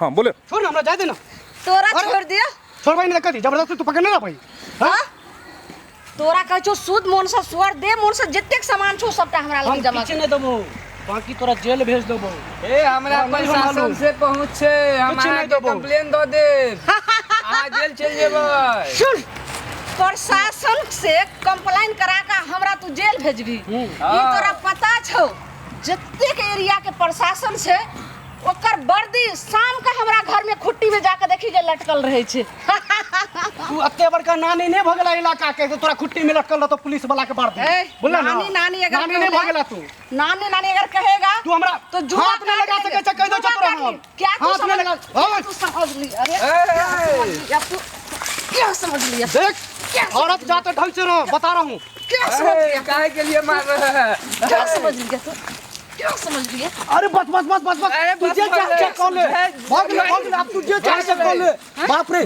हाँ बोले छोड़ ना, हमरा जाए दे ना। तोरा अरे! छोड़ दिया। छोड़ भाई, नहीं कर दी जबरदस्ती तू पकड़ने ना भाई। हाँ? तोरा कह छो सूद मोन से स्वर दे मोन से जतेक सामान छो सबटा हमरा लग हम जमा पीछे नहीं देबो, बाकी तोरा जेल भेज देबो। ए हमरा नहीं प्रशासन मालूम। से पहुँच छे, हम कुछ नहीं अहाँ के देबो। कंप्लेन दो दे, अहाँ जेल चल जेबै। सुन, प्रशासन से कंप्लेन करा के हमरा तू जेल भेजबी। ई तोरा पता छो जतेक एरिया के प्रशासन से ओकर वर्दी शाम के हमरा घर में खुट्टी में जाके देखी जे लटकल रहे छे। तू अत्ते बड़का नानी नहीं भगला इलाका के, तो तोरा खुट्टी में लटकल रह तो पुलिस वाला के मार दे। ए, बोला ना, नानी अगर नानी नहीं कहला- भगला तू। नानी अगर कहेगा तू हमरा तो जुआ हाथ नहीं लगा सके, कह दो चतुरा हम। क्या तू हाथ नहीं समझ लगा, क्या तू समझ ली? अरे क्या तू क्या समझ लिया? देख औरत जाते ढंग से रहो, बता रहा हूँ। क्या समझ ए, लिया? काहे के लिए मार रहे हैं? क्या समझ लिया तू? क्या समझ लिया? अरे बस बस बस बस बस अरे बस तुझे कर ले, क्या कॉल ले, भाग भाग ले अब तुझे क्या कॉल ले। बाप रे